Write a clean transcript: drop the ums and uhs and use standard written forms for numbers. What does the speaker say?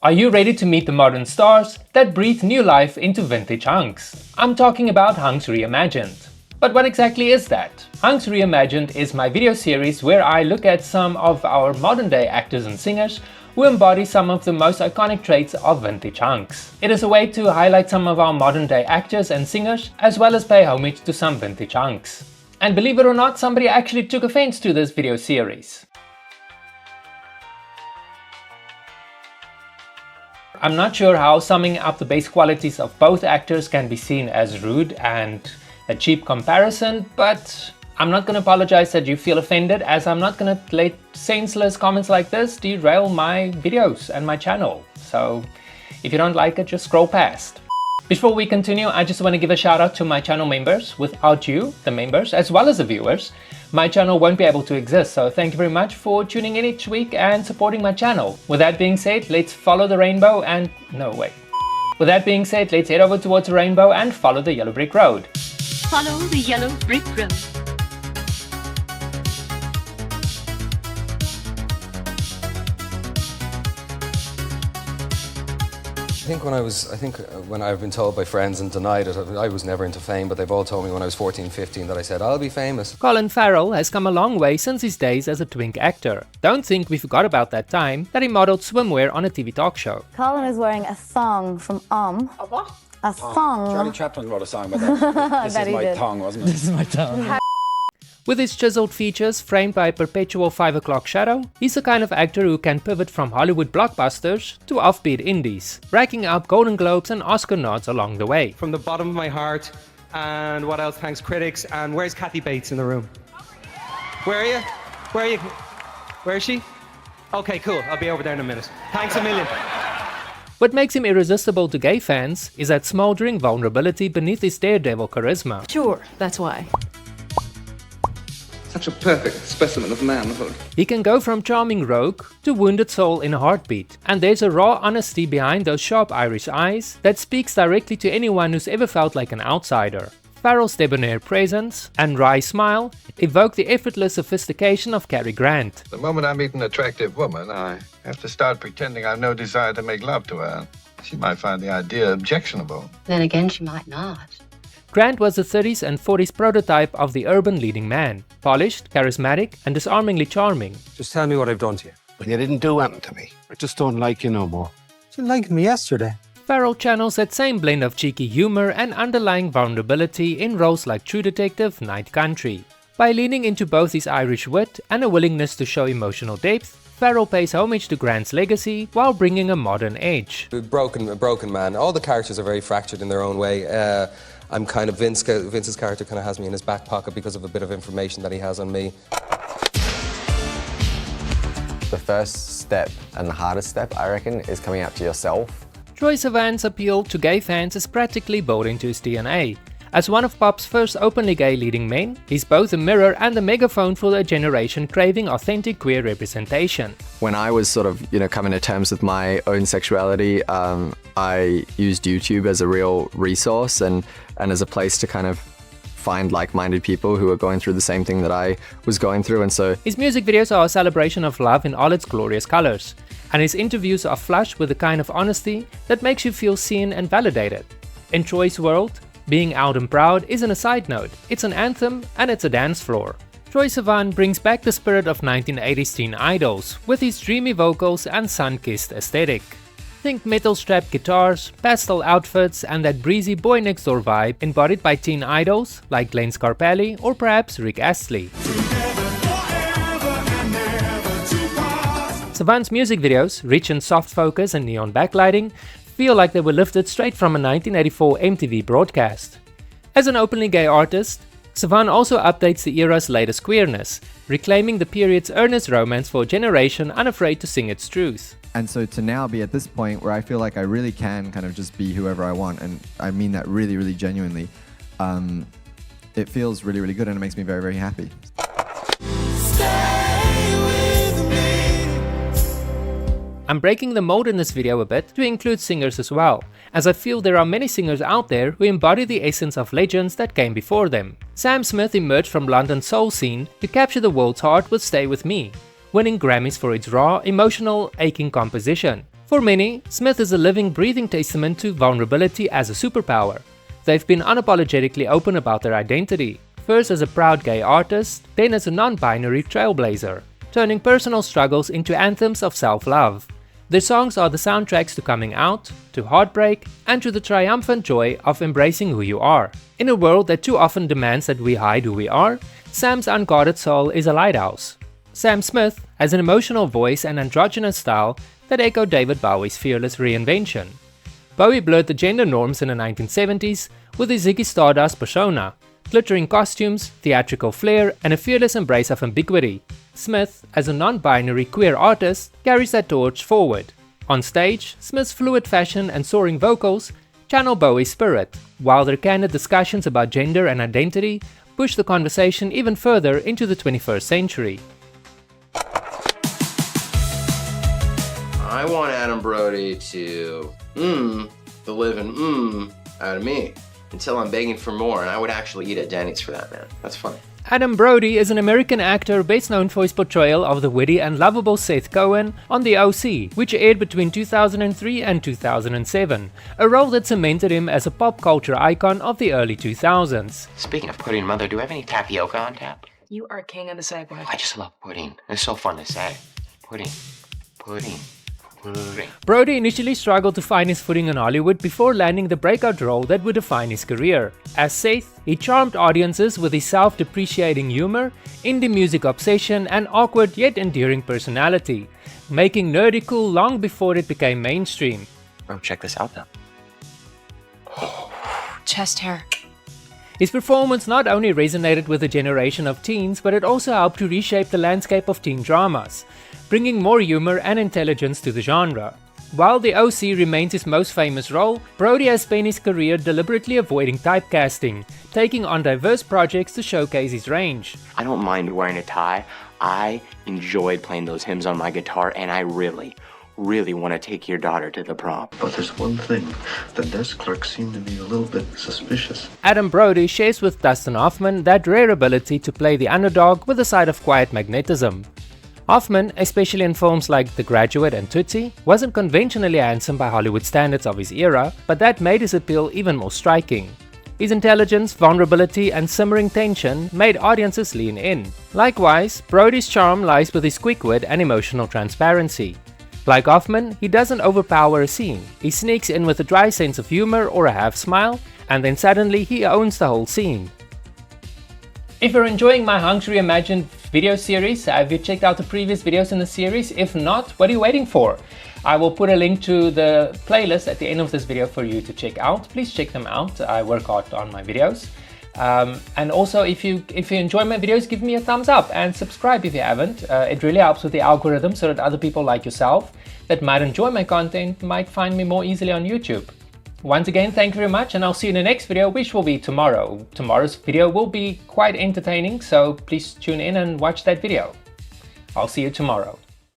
Are you ready to meet the modern stars that breathe new life into vintage hunks? I'm talking about Hunks Reimagined. But what exactly is that? Hunks Reimagined is my video series where I look at some of our modern day actors and singers who embody some of the most iconic traits of vintage hunks. It is a way to highlight some of our modern day actors and singers as well as pay homage to some vintage hunks. And believe it or not, somebody actually took offense to this video series. I'm not sure how summing up the base qualities of both actors can be seen as rude and a cheap comparison, but I'm not going to apologize that you feel offended, as I'm not going to let senseless comments like this derail my videos and my channel. So if you don't like it, just scroll past. Before we continue, I just want to give a shout out to my channel members. Without you, the members, as well as the viewers, my channel won't be able to exist. So thank you very much for tuning in each week and supporting my channel. With that being said, let's follow the rainbow and... no, wait. With that being said, let's head over towards the rainbow and follow the yellow brick road. Follow the yellow brick road. I think when I've been told by friends and denied it, I was never into fame, but they've all told me when I was 14, 15 that I said, I'll be famous. Collin Farrell has come a long way since his days as a twink actor. Don't think we forgot about that time that he modeled swimwear on a TV talk show. Colin is wearing a thong from A what? A thong. Charlie Chaplin wrote a song about that. This That is he my did. tongue, wasn't it? This is my tongue. With his chiseled features framed by a perpetual 5 o'clock shadow, he's the kind of actor who can pivot from Hollywood blockbusters to offbeat indies, racking up Golden Globes and Oscar nods along the way. From the bottom of my heart, and what else, thanks critics, and where's Kathy Bates in the room? Where are you? Where are you? Where is she? Okay, cool, I'll be over there in a minute. Thanks a million. What makes him irresistible to gay fans is that smoldering vulnerability beneath his daredevil charisma. Sure, that's why. Such a perfect specimen of manhood. He can go from charming rogue to wounded soul in a heartbeat, and there's a raw honesty behind those sharp Irish eyes that speaks directly to anyone who's ever felt like an outsider. Farrell's debonair presence and wry smile evoke the effortless sophistication of Cary Grant. The moment I meet an attractive woman, I have to start pretending I've no desire to make love to her. She might find the idea objectionable. Then again, she might not. Grant was the 30s and 40s prototype of the urban leading man, polished, charismatic, and disarmingly charming. Just tell me what I've done to you. Well, you didn't do anything to me. I just don't like you no more. You liked me yesterday. Farrell channels that same blend of cheeky humor and underlying vulnerability in roles like True Detective, Night Country. By leaning into both his Irish wit and a willingness to show emotional depth, Farrell pays homage to Grant's legacy while bringing a modern edge. A broken man. All the characters are very fractured in their own way. I'm kind of Vince's character kind of has me in his back pocket because of a bit of information that he has on me. The first step and the hardest step, I reckon, is coming out to yourself. Troye Sivan's appeal to gay fans is practically built into his DNA. As one of pop's first openly gay leading men, he's both a mirror and a megaphone for a generation craving authentic queer representation. When I was sort of, coming to terms with my own sexuality, I used YouTube as a real resource and as a place to kind of find like-minded people who are going through the same thing that I was going through, and so... His music videos are a celebration of love in all its glorious colors, and his interviews are flush with the kind of honesty that makes you feel seen and validated. In Troye's world, being out and proud isn't a side note, it's an anthem and it's a dance floor. Troye Sivan brings back the spirit of 1980s teen idols with his dreamy vocals and sun-kissed aesthetic. Think metal-strapped guitars, pastel outfits, and that breezy boy-next-door vibe embodied by teen idols like Glenn Scarpelli or perhaps Rick Astley. Sivan's music videos, rich in soft focus and neon backlighting, feel like they were lifted straight from a 1984 MTV broadcast. As an openly gay artist, Sivan also updates the era's latest queerness, reclaiming the period's earnest romance for a generation unafraid to sing its truth. And so to now be at this point where I feel like I really can kind of just be whoever I want, and I mean that really, really genuinely, it feels really, really good, and it makes me very, very happy. I'm breaking the mold in this video a bit to include singers as well, as I feel there are many singers out there who embody the essence of legends that came before them. Sam Smith emerged from London's soul scene to capture the world's heart with Stay With Me, winning Grammys for its raw, emotional, aching composition. For many, Smith is a living, breathing testament to vulnerability as a superpower. They've been unapologetically open about their identity, first as a proud gay artist, then as a non-binary trailblazer, turning personal struggles into anthems of self-love. Their songs are the soundtracks to coming out, to heartbreak, and to the triumphant joy of embracing who you are. In a world that too often demands that we hide who we are, Sam's unguarded soul is a lighthouse. Sam Smith has an emotional voice and androgynous style that echo David Bowie's fearless reinvention. Bowie blurred the gender norms in the 1970s with his Ziggy Stardust persona, glittering costumes, theatrical flair, and a fearless embrace of ambiguity. Smith, as a non-binary queer artist, carries that torch forward. On stage, Smith's fluid fashion and soaring vocals channel Bowie's spirit, while their candid discussions about gender and identity push the conversation even further into the 21st century. I want Adam Brody to the living out of me until I'm begging for more, and I would actually eat at Denny's for that, man. That's funny. Adam Brody is an American actor best known for his portrayal of the witty and lovable Seth Cohen on The OC, which aired between 2003 and 2007, a role that cemented him as a pop culture icon of the early 2000s. Speaking of pudding, Mother, do we have any tapioca on tap? You are king of the segue. I just love pudding. It's so fun to say. Pudding. Pudding. Brody initially struggled to find his footing in Hollywood before landing the breakout role that would define his career. As Seth, he charmed audiences with his self-depreciating humor, indie music obsession, and awkward yet endearing personality, making nerdy cool long before it became mainstream. Oh, check this out now. Chest hair. His performance not only resonated with a generation of teens, but it also helped to reshape the landscape of teen dramas, bringing more humor and intelligence to the genre. While The OC remains his most famous role, Brody has spent his career deliberately avoiding typecasting, taking on diverse projects to showcase his range. I don't mind wearing a tie. I enjoyed playing those hymns on my guitar, and I really want to take your daughter to the prom. But there's one thing. The desk clerk seemed to be a little bit suspicious. Adam Brody shares with Dustin Hoffman that rare ability to play the underdog with a side of quiet magnetism. Hoffman, especially in films like The Graduate and Tootsie, wasn't conventionally handsome by Hollywood standards of his era, but that made his appeal even more striking. His intelligence, vulnerability, and simmering tension made audiences lean in. Likewise, Brody's charm lies with his quick wit and emotional transparency. Like Hoffman, he doesn't overpower a scene. He sneaks in with a dry sense of humor or a half smile, and then suddenly he owns the whole scene. If you're enjoying my Hunks Reimagined video series, have you checked out the previous videos in the series? If not, what are you waiting for? I will put a link to the playlist at the end of this video for you to check out. Please check them out. I work hard on my videos. And also, if you enjoy my videos, give me a thumbs up and subscribe if you haven't. It really helps with the algorithm so that other people like yourself that might enjoy my content might find me more easily on YouTube. Once again, thank you very much, and I'll see you in the next video, which will be tomorrow. Tomorrow's video will be quite entertaining, so please tune in and watch that video. I'll see you tomorrow.